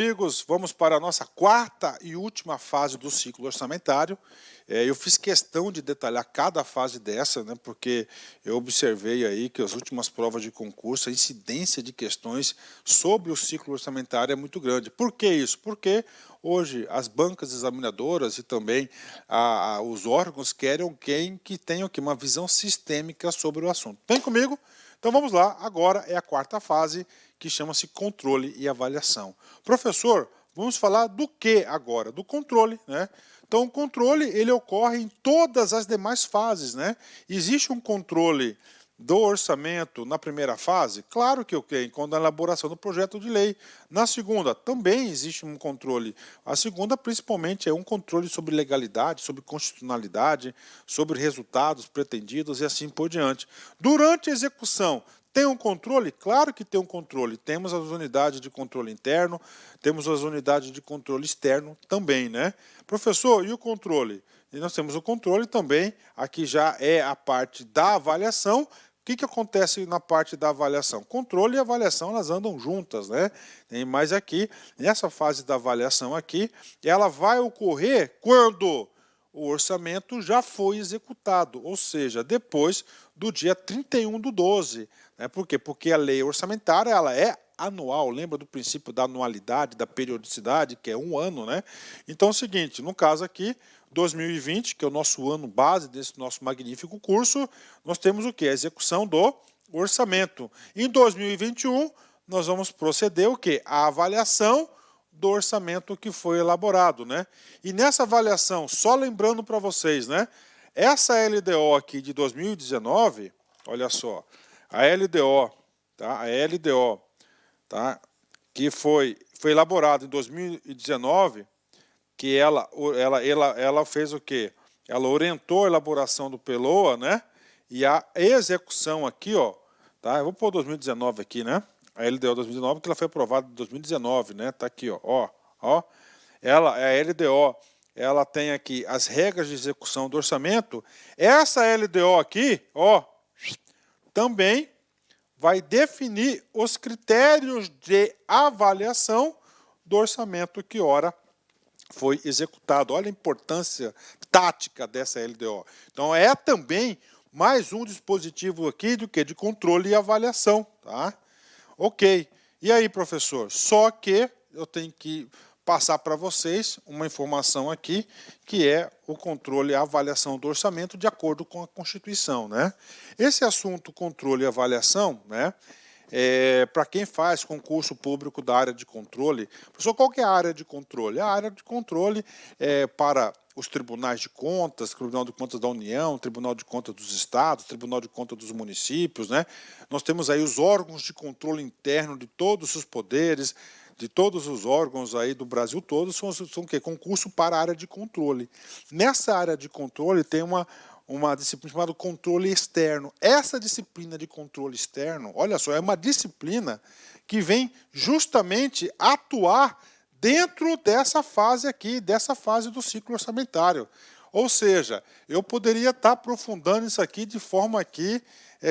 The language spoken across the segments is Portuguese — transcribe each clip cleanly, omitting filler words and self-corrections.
amigos, vamos para a nossa quarta e última fase do ciclo orçamentário. Eu fiz questão de detalhar cada fase dessa, né, porque eu observei aí que as últimas provas de concurso, a incidência de questões sobre o ciclo orçamentário é muito grande. Por que isso? Porque hoje as bancas examinadoras e também os órgãos querem alguém que tenha uma visão sistêmica sobre o assunto. Vem comigo? Então vamos lá, agora é a quarta fase, que chama-se controle e avaliação. Professor, vamos falar do que agora? Do controle, né? Então o controle, ele ocorre em todas as demais fases, né? Existe um controle do orçamento na primeira fase? Claro que ok, quando a elaboração do projeto de lei. Na segunda, também existe um controle. A segunda, principalmente, é um controle sobre legalidade, sobre constitucionalidade, sobre resultados pretendidos e assim por diante. Durante a execução, tem um controle? Claro que tem um controle. Temos as unidades de controle interno, temos as unidades de controle externo também, né? Professor, e o controle? E nós temos o controle também, aqui já é a parte da avaliação. O que acontece na parte da avaliação? Controle e avaliação, elas andam juntas, né? Mas aqui, nessa fase da avaliação aqui, ela vai ocorrer quando o orçamento já foi executado, ou seja, depois do dia 31/12. Né? Por quê? Porque a lei orçamentária ela é anual, lembra do princípio da anualidade, da periodicidade, que é um ano, né? Então é o seguinte, no caso aqui, 2020, que é o nosso ano base desse nosso magnífico curso, nós temos o quê? A execução do orçamento. Em 2021, nós vamos proceder o quê? A avaliação do orçamento que foi elaborado, né? E nessa avaliação, só lembrando para vocês, né? Essa LDO aqui de 2019, olha só, a LDO, tá? A LDO, tá? Que foi elaborada em 2019, que ela fez o quê? Ela orientou a elaboração do PELOA, né? E a execução aqui, ó, tá? Eu vou pôr 2019 aqui, né? A LDO 2019, que ela foi aprovada em 2019, né? Tá aqui, ó. A LDO, ela tem aqui as regras de execução do orçamento. Essa LDO aqui, ó, também vai definir os critérios de avaliação do orçamento que ora foi executado. Olha a importância tática dessa LDO. Então é também mais um dispositivo aqui do que de controle e avaliação, tá? Ok. E aí, professor? Só que eu tenho que passar para vocês uma informação aqui, que é o controle e a avaliação do orçamento de acordo com a Constituição, né? Esse assunto controle e avaliação, né? Para quem faz concurso público da área de controle, professor, qual que é a área de controle? A área de controle é para os tribunais de contas, Tribunal de Contas da União, Tribunal de Contas dos Estados, Tribunal de Contas dos municípios, né? Nós temos aí os órgãos de controle interno de todos os poderes, de todos os órgãos aí do Brasil todo, são o quê? Concurso para a área de controle. Nessa área de controle tem uma disciplina chamada controle externo. Essa disciplina de controle externo, olha só, é uma disciplina que vem justamente atuar dentro dessa fase aqui, dessa fase do ciclo orçamentário. Ou seja, eu poderia estar aprofundando isso aqui de forma aqui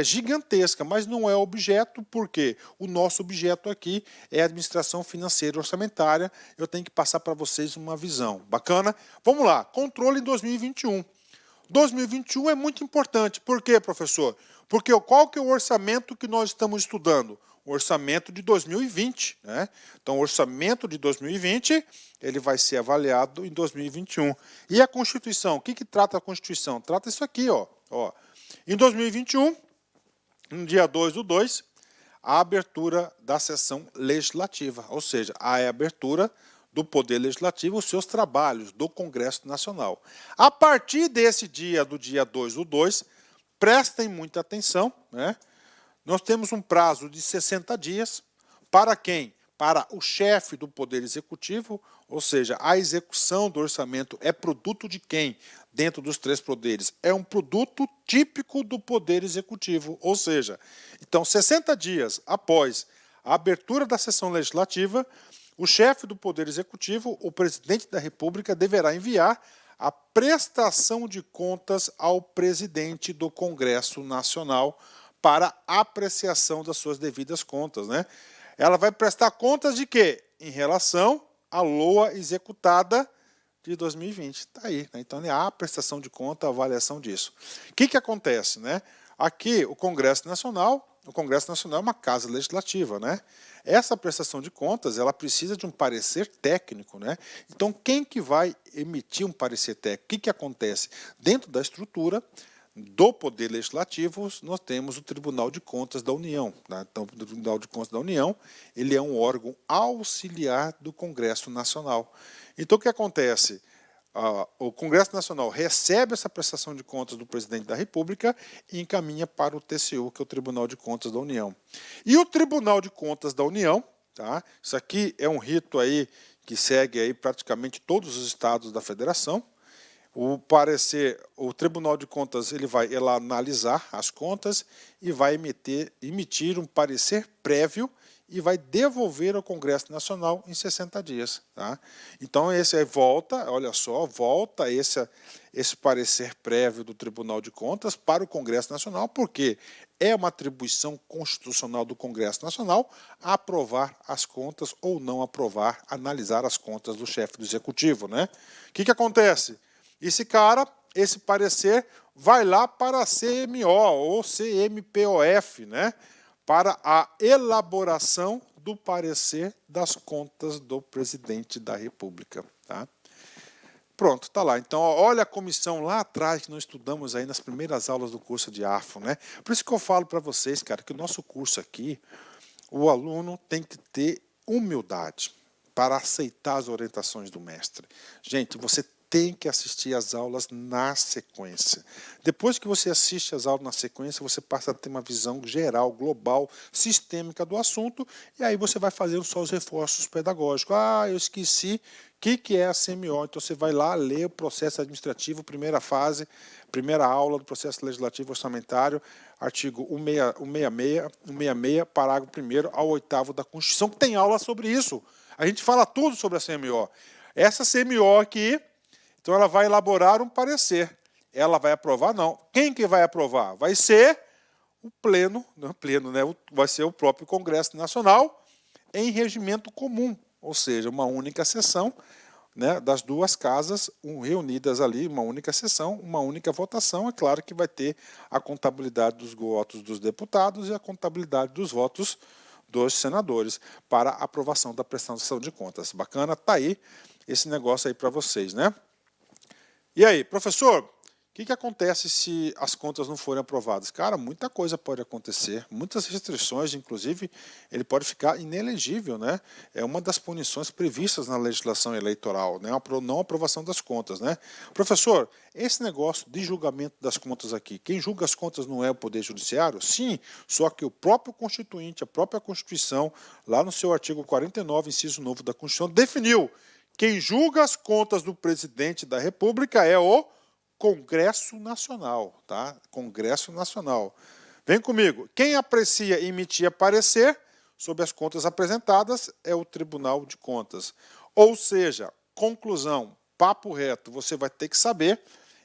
gigantesca, mas não é objeto, porque o nosso objeto aqui é a administração financeira e orçamentária. Eu tenho que passar para vocês uma visão. Bacana? Vamos lá, controle em 2021. 2021 é muito importante. Por quê, professor? Porque qual que é o orçamento que nós estamos estudando? O orçamento de 2020. Né? Então, o orçamento de 2020 ele vai ser avaliado em 2021. E a Constituição? O que trata a Constituição? Trata isso aqui. Ó. Em 2021, no dia 2/2, a abertura da sessão legislativa. Ou seja, a abertura do Poder Legislativo, os seus trabalhos do Congresso Nacional. A partir desse dia, do dia 2/2, prestem muita atenção, né? Nós temos um prazo de 60 dias para quem? Para o chefe do Poder Executivo, ou seja, a execução do orçamento é produto de quem? Dentro dos três poderes. É um produto típico do Poder Executivo, ou seja, então 60 dias após a abertura da sessão legislativa, o chefe do Poder Executivo, o presidente da República, deverá enviar a prestação de contas ao presidente do Congresso Nacional para apreciação das suas devidas contas, né? Ela vai prestar contas de quê? Em relação a LOA executada de 2020. Está aí, né? Então há a prestação de conta, a avaliação disso. O que acontece, né? Aqui o Congresso Nacional é uma casa legislativa, né? Essa prestação de contas, ela precisa de um parecer técnico, né? Então quem que vai emitir um parecer técnico? O que acontece? Dentro da estrutura do Poder Legislativo, nós temos o Tribunal de Contas da União. Tá? Então, o Tribunal de Contas da União, ele é um órgão auxiliar do Congresso Nacional. Então, o que acontece? O Congresso Nacional recebe essa prestação de contas do Presidente da República e encaminha para o TCU, que é o Tribunal de Contas da União. E o Tribunal de Contas da União, tá? Isso aqui é um rito aí que segue aí praticamente todos os estados da federação. O Tribunal de Contas ele vai analisar as contas e vai emitir um parecer prévio e vai devolver ao Congresso Nacional em 60 dias. Tá? Então, esse aí volta, olha só, volta esse parecer prévio do Tribunal de Contas para o Congresso Nacional, porque é uma atribuição constitucional do Congresso Nacional aprovar as contas ou não aprovar, analisar as contas do chefe do Executivo. Né? O que acontece? Esse parecer vai lá para a CMO ou CMPOF, né? Para a elaboração do parecer das contas do Presidente da República. Tá? Pronto, está lá. Então, olha a comissão lá atrás que nós estudamos aí nas primeiras aulas do curso de AFO. Né? Por isso que eu falo para vocês, cara, que o nosso curso aqui, o aluno tem que ter humildade para aceitar as orientações do mestre. Gente, você tem que assistir as aulas na sequência. Depois que você assiste as aulas na sequência, você passa a ter uma visão geral, global, sistêmica do assunto, e aí você vai fazendo só os reforços pedagógicos. Eu esqueci o que é a CMO. Então você vai lá ler o processo administrativo, primeira fase, primeira aula do processo legislativo orçamentário, artigo 166, parágrafo 1º ao 8º da Constituição, que tem aula sobre isso. A gente fala tudo sobre a CMO. Essa CMO aqui, então ela vai elaborar um parecer. Ela vai aprovar? Não. Quem que vai aprovar? Vai ser o pleno, né? Vai ser o próprio Congresso Nacional em regimento comum, ou seja, uma única sessão, né, das duas casas reunidas ali, uma única sessão, uma única votação. É claro que vai ter a contabilidade dos votos dos deputados e a contabilidade dos votos dos senadores para aprovação da prestação de contas. Bacana? Tá aí esse negócio aí para vocês, né? E aí, professor, o que acontece se as contas não forem aprovadas? Cara, muita coisa pode acontecer, muitas restrições, inclusive ele pode ficar inelegível, né? É uma das punições previstas na legislação eleitoral, né? A não aprovação das contas, né? Professor, esse negócio de julgamento das contas aqui, quem julga as contas não é o Poder Judiciário? Sim, só que o próprio Constituinte, a própria Constituição, lá no seu artigo 49, inciso 9 da Constituição, definiu: quem julga as contas do Presidente da República é o Congresso Nacional, tá? Congresso Nacional. Vem comigo. Quem aprecia e emitir parecer sobre as contas apresentadas é o Tribunal de Contas. Ou seja, conclusão, papo reto, você vai ter que saber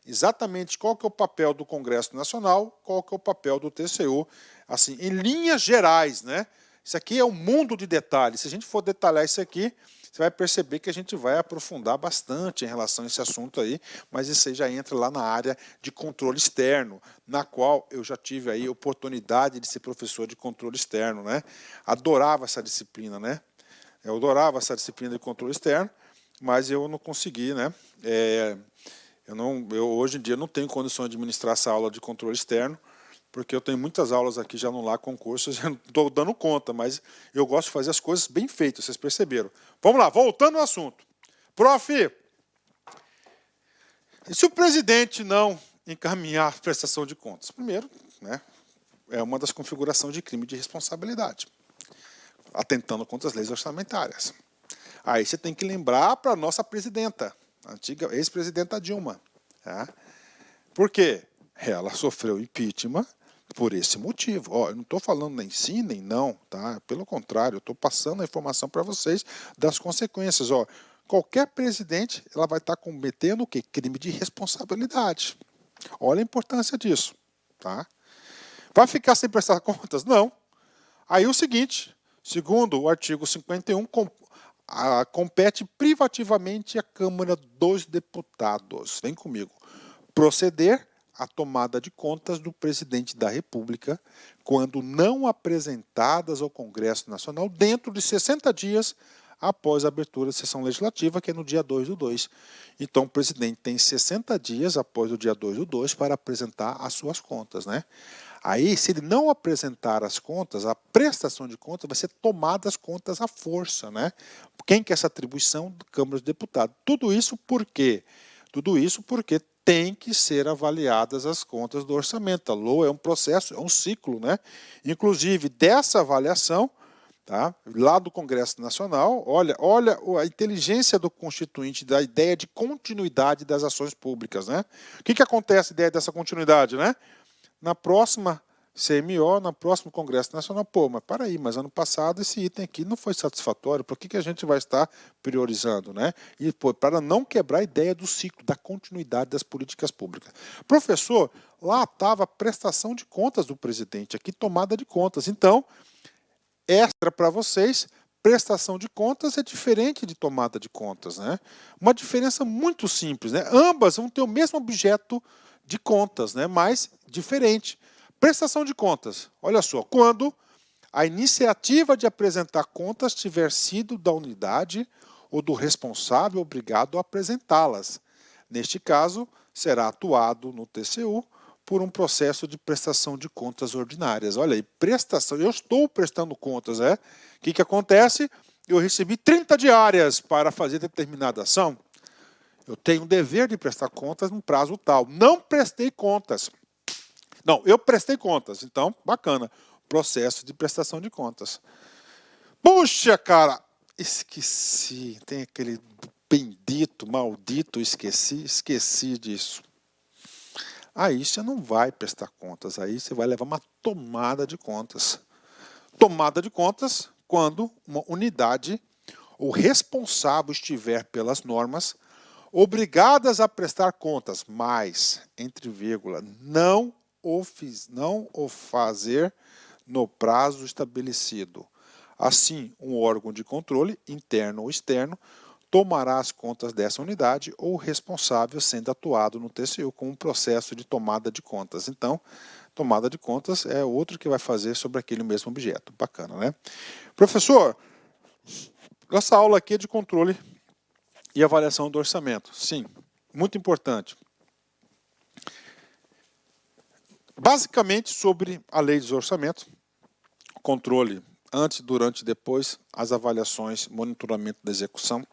exatamente qual que é o papel do Congresso Nacional, qual que é o papel do TCU, assim, em linhas gerais, né? Isso aqui é um mundo de detalhes. Se a gente for detalhar isso aqui, você vai perceber que a gente vai aprofundar bastante em relação a esse assunto aí, mas isso aí já entra lá na área de controle externo, na qual eu já tive aí oportunidade de ser professor de controle externo, né? Adorava essa disciplina, né? Eu adorava essa disciplina de controle externo, mas eu não consegui, né? Eu hoje em dia não tenho condições de ministrar essa aula de controle externo, porque eu tenho muitas aulas aqui já no Lá Concursos, eu não estou dando conta, mas eu gosto de fazer as coisas bem feitas, vocês perceberam. Vamos lá, voltando ao assunto. Prof, e se o presidente não encaminhar a prestação de contas? Primeiro, né, é uma das configurações de crime de responsabilidade, atentando contra as leis orçamentárias. Aí você tem que lembrar para a nossa presidenta, a antiga ex-presidenta Dilma. Tá? Por quê? Ela sofreu impeachment por esse motivo. Eu não estou falando nem sim, nem não, tá? Pelo contrário, eu estou passando a informação para vocês das consequências. Qualquer presidente ela vai estar cometendo o quê? Crime de responsabilidade. Olha a importância disso. Tá? Vai ficar sem prestar contas? Não. Aí o seguinte, segundo o artigo 51, compete privativamente à Câmara dos Deputados. Vem comigo. Proceder à tomada de contas do presidente da República quando não apresentadas ao Congresso Nacional dentro de 60 dias após a abertura da sessão legislativa, que é no dia 2/2. Então, o presidente tem 60 dias após o dia 2/2 para apresentar as suas contas, né? Aí, se ele não apresentar as contas, a prestação de contas vai ser tomada as contas à força, né? Quem quer essa atribuição? Da Câmara dos Deputados. Tudo isso por quê? Tudo isso porque tem que ser avaliadas as contas do orçamento. A LOA é um processo, é um ciclo, né? Inclusive, dessa avaliação, tá? Lá do Congresso Nacional, olha a inteligência do Constituinte, da ideia de continuidade das ações públicas, né? O que acontece a ideia dessa continuidade, né? Na próxima CMO, no próximo Congresso Nacional, mas ano passado esse item aqui não foi satisfatório, por que a gente vai estar priorizando, né? E para não quebrar a ideia do ciclo, da continuidade das políticas públicas. Professor, lá estava a prestação de contas do presidente, aqui tomada de contas. Então, extra para vocês, prestação de contas é diferente de tomada de contas, né? Uma diferença muito simples, né? Ambas vão ter o mesmo objeto de contas, né? Mas diferente. Prestação de contas, olha só, quando a iniciativa de apresentar contas tiver sido da unidade ou do responsável obrigado a apresentá-las. Neste caso, será atuado no TCU por um processo de prestação de contas ordinárias. Olha aí, prestação, eu estou prestando contas, né? O que acontece? Eu recebi 30 diárias para fazer determinada ação. Eu tenho o dever de prestar contas num prazo tal. Não prestei contas. Não, eu prestei contas. Então, bacana. Processo de prestação de contas. Puxa, cara, esqueci. Tem aquele bendito, maldito, esqueci disso. Aí você não vai prestar contas, aí você vai levar uma tomada de contas. Tomada de contas quando uma unidade, o responsável estiver pelas normas, obrigadas a prestar contas, mas, entre vírgula, não o fazer no prazo estabelecido. Assim, um órgão de controle, interno ou externo, tomará as contas dessa unidade ou o responsável sendo atuado no TCU com um processo de tomada de contas. Então, tomada de contas é outro que vai fazer sobre aquele mesmo objeto. Bacana, né? Professor, nossa aula aqui é de controle e avaliação do orçamento. Sim, muito importante. Basicamente sobre a lei dos orçamentos, controle antes, durante e depois, as avaliações, monitoramento da execução.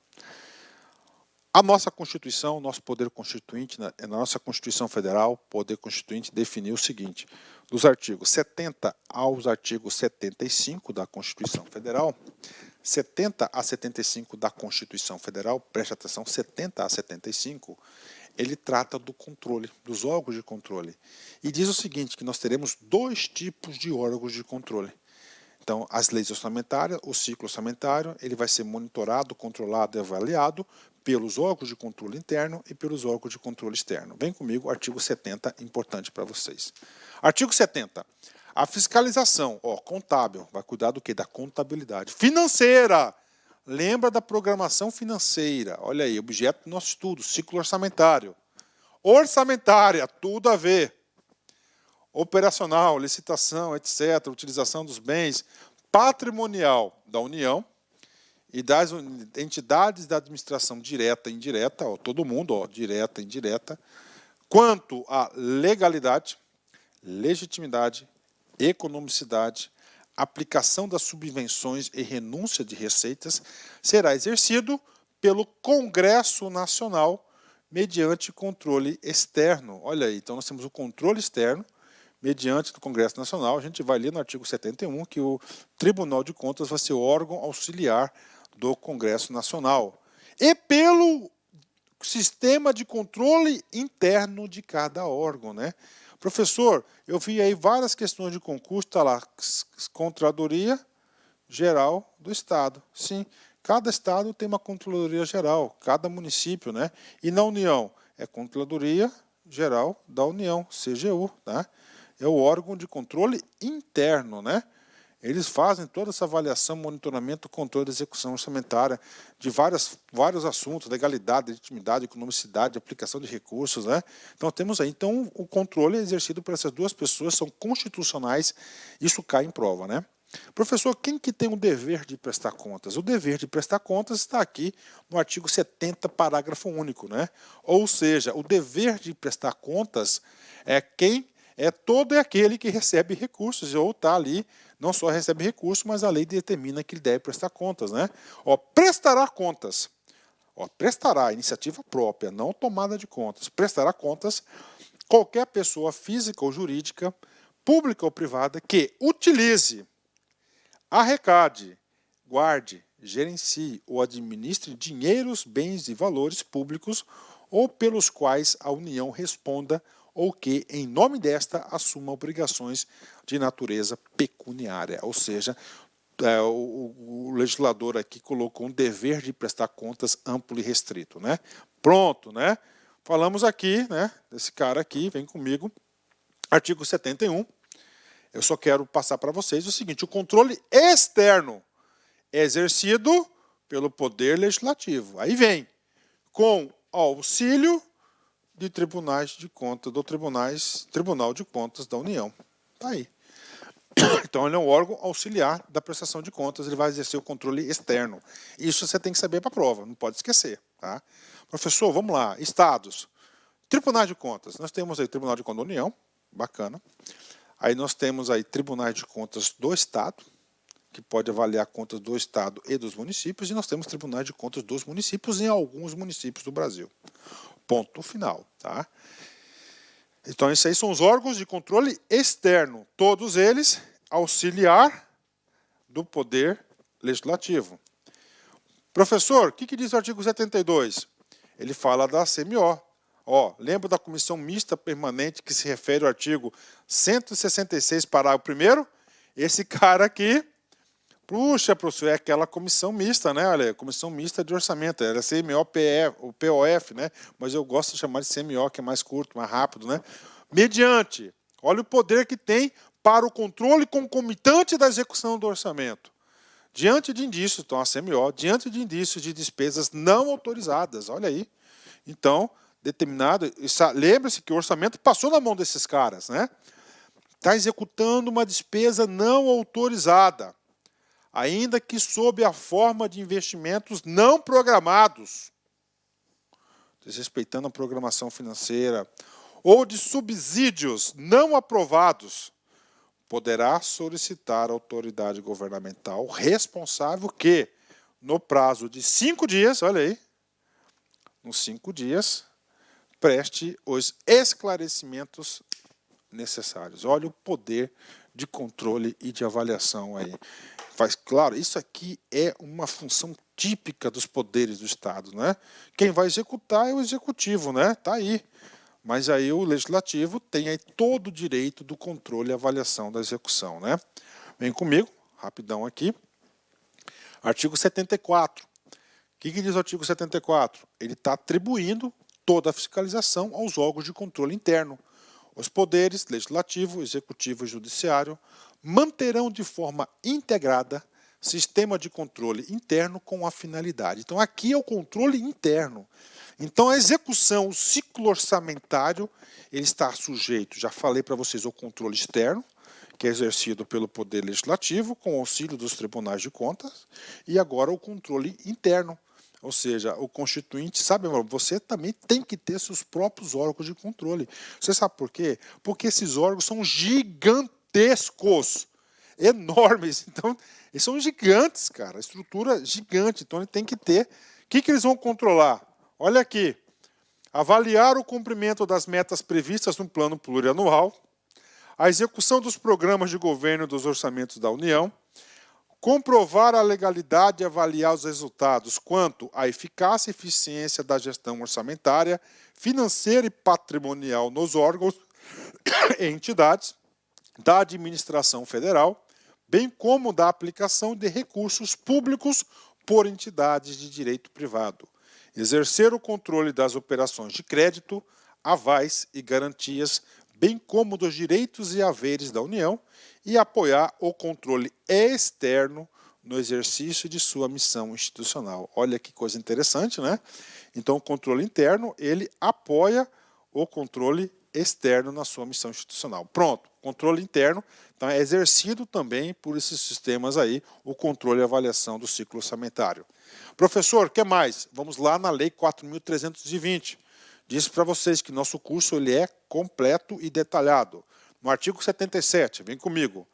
A nossa Constituição, nosso poder constituinte, na nossa Constituição Federal, poder constituinte definiu o seguinte, dos artigos 70 aos artigos 75 da Constituição Federal, 70 a 75 da Constituição Federal, preste atenção, 70 a 75, ele trata do controle, dos órgãos de controle. E diz o seguinte, que nós teremos dois tipos de órgãos de controle. Então, as leis orçamentárias, o ciclo orçamentário, ele vai ser monitorado, controlado e avaliado pelos órgãos de controle interno e pelos órgãos de controle externo. Vem comigo, artigo 70, importante para vocês. Artigo 70. A fiscalização, contábil, vai cuidar do quê? Da contabilidade. Financeira, lembra da programação financeira. Olha aí, objeto do nosso estudo, ciclo orçamentário. Orçamentária, tudo a ver. Operacional, licitação, etc., utilização dos bens, patrimonial da União e das entidades da administração direta e indireta, todo mundo, direta e indireta, quanto à legalidade, legitimidade, economicidade, aplicação das subvenções e renúncia de receitas, será exercido pelo Congresso Nacional mediante controle externo. Olha aí, então nós temos o controle externo, mediante do Congresso Nacional, a gente vai ler no artigo 71 que o Tribunal de Contas vai ser o órgão auxiliar do Congresso Nacional. E pelo sistema de controle interno de cada órgão, né? Professor, eu vi aí várias questões de concurso, está lá, Controladoria Geral do Estado. Sim, cada estado tem uma Controladoria Geral, cada município, né? E na União, é Controladoria Geral da União, CGU, tá? É o órgão de controle interno, né? Eles fazem toda essa avaliação, monitoramento, controle da execução orçamentária de vários assuntos, legalidade, legitimidade, economicidade, aplicação de recursos, né? Então temos aí, então o controle é exercido por essas duas pessoas, são constitucionais, isso cai em prova, né? Professor, quem que tem o dever de prestar contas? O dever de prestar contas está aqui no artigo 70, parágrafo único, né? Ou seja, o dever de prestar contas é quem é todo aquele que recebe recursos, ou está ali, não só recebe recursos, mas a lei determina que ele deve prestar contas, né? Ó, prestará contas. Ó, prestará, iniciativa própria, não tomada de contas. Prestará contas qualquer pessoa física ou jurídica, pública ou privada, que utilize, arrecade, guarde, gerencie ou administre dinheiros, bens e valores públicos ou pelos quais a União responda ou que, em nome desta, assuma obrigações de natureza pecuniária. Ou seja, o legislador aqui colocou um dever de prestar contas amplo e restrito, né? Pronto, né? Falamos aqui, né, desse cara aqui, vem comigo, artigo 71. Eu só quero passar para vocês o seguinte: o controle externo é exercido pelo Poder Legislativo. Aí vem, com auxílio de tribunais de contas, Tribunal de Contas da União. Está aí. Então, ele é um órgão auxiliar da prestação de contas, ele vai exercer o controle externo. Isso você tem que saber para a prova, não pode esquecer. Tá? Professor, vamos lá. Estados. Tribunais de Contas. Nós temos aí o Tribunal de Contas da União, bacana. Aí nós temos aí tribunais de contas do Estado, que pode avaliar contas do Estado e dos municípios, e nós temos tribunais de contas dos municípios em alguns municípios do Brasil. Ponto final. Tá? Então, esses aí são os órgãos de controle externo, todos eles auxiliar do Poder Legislativo. Professor, o que diz o artigo 72? Ele fala da CMO. Ó, lembra da comissão mista permanente que se refere ao artigo 166, parágrafo 1º? Esse cara aqui, puxa, professor, é aquela comissão mista, né? Olha, comissão mista de orçamento, era CMO, o POF, né? Mas eu gosto de chamar de CMO, que é mais curto, mais rápido, né? Mediante, olha o poder que tem para o controle concomitante da execução do orçamento. Diante de indícios, então a CMO, diante de indícios de despesas não autorizadas, olha aí. Então, determinado, lembre-se que o orçamento passou na mão desses caras, né? Está executando uma despesa não autorizada, ainda que sob a forma de investimentos não programados, desrespeitando a programação financeira, ou de subsídios não aprovados, poderá solicitar à autoridade governamental responsável que, no prazo de 5 dias, olha aí, nos 5 dias, preste os esclarecimentos necessários. Olha o poder de controle e de avaliação aí. Faz claro, isso aqui é uma função típica dos poderes do Estado, né? Quem vai executar é o executivo, né? Tá aí. Mas aí o legislativo tem aí todo o direito do controle e avaliação da execução, né? Vem comigo, rapidão aqui. Artigo 74. O que diz o artigo 74? Ele está atribuindo toda a fiscalização aos órgãos de controle interno. Os poderes legislativo, executivo e judiciário manterão de forma integrada sistema de controle interno com a finalidade. Então, aqui é o controle interno. Então, a execução, o ciclo orçamentário, ele está sujeito, já falei para vocês, ao controle externo, que é exercido pelo Poder Legislativo, com auxílio dos tribunais de contas, e agora o controle interno. Ou seja, o constituinte, sabe, você também tem que ter seus próprios órgãos de controle. Você sabe por quê? Porque esses órgãos são gigantescos, enormes. Então, eles são gigantes, cara, estrutura gigante. Então, ele tem que ter. O que eles vão controlar? Olha aqui. Avaliar o cumprimento das metas previstas no plano plurianual, a execução dos programas de governo dos orçamentos da União, comprovar a legalidade e avaliar os resultados quanto à eficácia e eficiência da gestão orçamentária, financeira e patrimonial nos órgãos e entidades da administração federal, bem como da aplicação de recursos públicos por entidades de direito privado. Exercer o controle das operações de crédito, avais e garantias bem como dos direitos e haveres da União, e apoiar o controle externo no exercício de sua missão institucional. Olha que coisa interessante, né? Então, o controle interno, ele apoia o controle externo na sua missão institucional. Pronto, controle interno, então é exercido também por esses sistemas aí, o controle e avaliação do ciclo orçamentário. Professor, o que mais? Vamos lá na Lei 4.320. Disse para vocês que nosso curso ele é completo e detalhado. No artigo 77, vem comigo.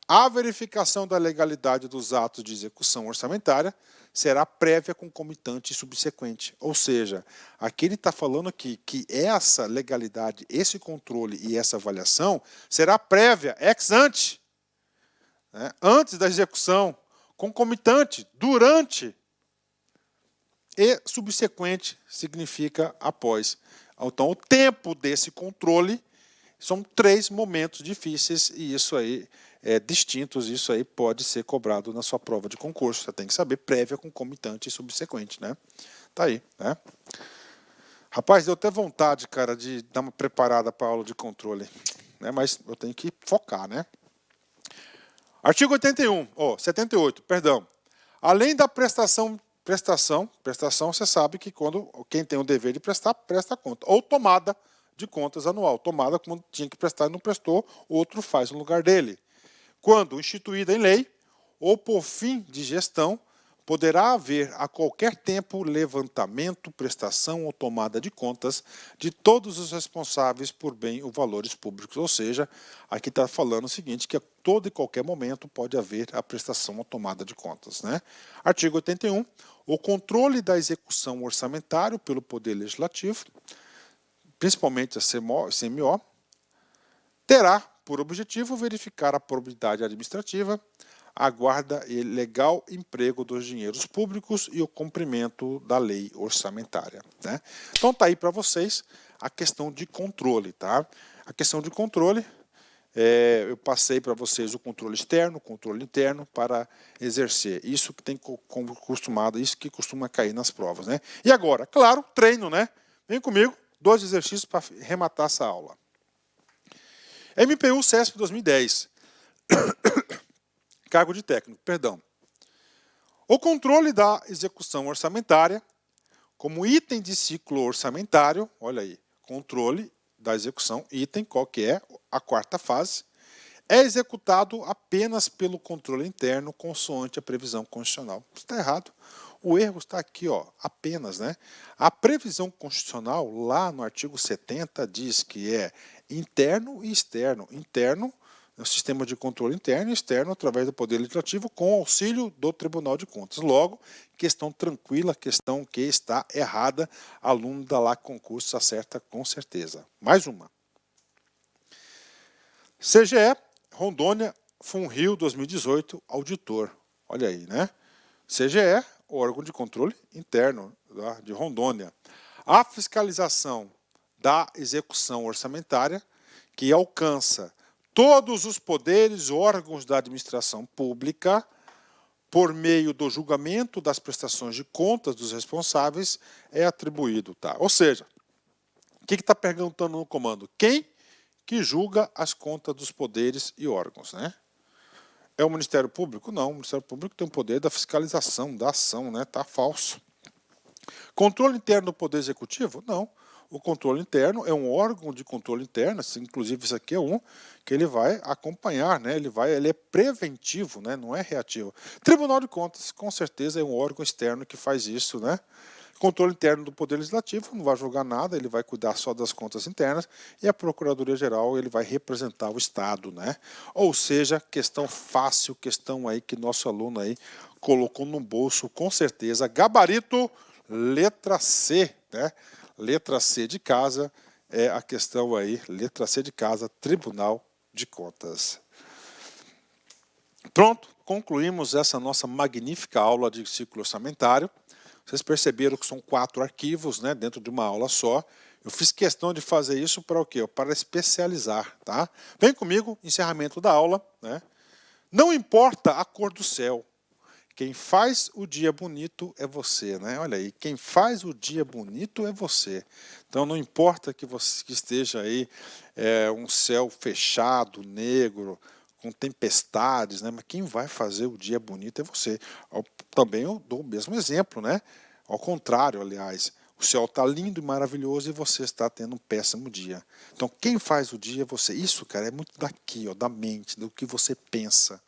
A verificação da legalidade dos atos de execução orçamentária será prévia, concomitante e subsequente. Ou seja, aqui ele está falando aqui que essa legalidade, esse controle e essa avaliação será prévia, ex ante, né, antes da execução, concomitante, durante, e subsequente significa após. Então, o tempo desse controle são 3 momentos difíceis e isso aí distintos, isso aí pode ser cobrado na sua prova de concurso. Você tem que saber prévia, concomitante e subsequente, né? Tá aí, né? Rapaz, deu até vontade, cara, de dar uma preparada para a aula de controle, né? Mas eu tenho que focar, né? Artigo 78, perdão. Além da prestação, você sabe que quando quem tem o dever de prestar, presta conta. Ou tomada de contas anual. Tomada, quando tinha que prestar e não prestou, outro faz no lugar dele. Quando instituída em lei, ou por fim de gestão, poderá haver a qualquer tempo levantamento, prestação ou tomada de contas de todos os responsáveis por bem ou valores públicos. Ou seja, aqui está falando o seguinte, que a todo e qualquer momento pode haver a prestação ou tomada de contas, né? Artigo 81. O controle da execução orçamentária pelo Poder Legislativo, principalmente a CMO, terá por objetivo verificar a probidade administrativa, a guarda e legal emprego dos dinheiros públicos e o cumprimento da lei orçamentária, né? Então tá aí para vocês a questão de controle, tá? A questão de controle, eu passei para vocês o controle externo, o controle interno para exercer. Isso que tem costumado, isso que costuma cair nas provas, né? E agora, claro, treino, né? Vem comigo, 2 exercícios para rematar essa aula. MPU CESP 2010. Cargo de técnico, perdão. O controle da execução orçamentária, como item de ciclo orçamentário, olha aí, controle da execução, item, qual que é? A 4ª fase, é executado apenas pelo controle interno, consoante a previsão constitucional. Isso está errado. O erro está aqui, ó, apenas, né? A previsão constitucional, lá no artigo 70, diz que é interno e externo. Interno, no sistema de controle interno e externo, através do Poder Legislativo, com auxílio do Tribunal de Contas. Logo, questão tranquila, questão que está errada, aluno da LAC Concurso acerta com certeza. Mais uma. CGE, Rondônia, Funrio 2018, auditor. Olha aí, né? CGE, órgão de controle interno de Rondônia. A fiscalização da execução orçamentária, que alcança todos os poderes, órgãos da administração pública, por meio do julgamento das prestações de contas dos responsáveis, é atribuído. Tá? Ou seja, o que está perguntando no comando? Quem que julga as contas dos poderes e órgãos, né? É o Ministério Público? Não, o Ministério Público tem o poder da fiscalização, da ação, né? Tá falso. Controle interno do Poder Executivo? Não. O controle interno é um órgão de controle interno, inclusive isso aqui é um que ele vai acompanhar, né? Ele é preventivo, né? Não é reativo. Tribunal de Contas, com certeza, é um órgão externo que faz isso, né? Controle interno do Poder Legislativo não vai julgar nada, ele vai cuidar só das contas internas, e a Procuradoria-Geral ele vai representar o Estado, né? Ou seja, questão fácil, questão aí que nosso aluno aí colocou no bolso, com certeza. Gabarito, letra C, né? Letra C de casa é a questão aí, letra C de casa, Tribunal de Contas. Pronto, concluímos essa nossa magnífica aula de ciclo orçamentário. Vocês perceberam que são 4 arquivos, né, dentro de uma aula só. Eu fiz questão de fazer isso para o quê? Para especializar, tá? Vem comigo, encerramento da aula, né? Não importa a cor do céu, Quem faz o dia bonito é você, né? Olha aí, quem faz o dia bonito é você. Então não importa que você que esteja aí um céu fechado, negro, com tempestades, né? Mas quem vai fazer o dia bonito é você. Também eu dou o mesmo exemplo, né? Ao contrário, aliás, o céu está lindo e maravilhoso e você está tendo um péssimo dia. Então quem faz o dia é você. Isso, cara, é muito daqui, ó, da mente, do que você pensa.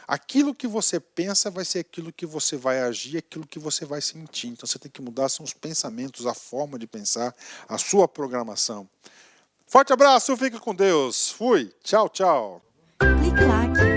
Aquilo que você pensa vai ser aquilo que você vai agir, aquilo que você vai sentir. Então você tem que mudar são os pensamentos, a forma de pensar, a sua programação. Forte abraço, fica com Deus. Fui. Tchau, tchau. Clique like.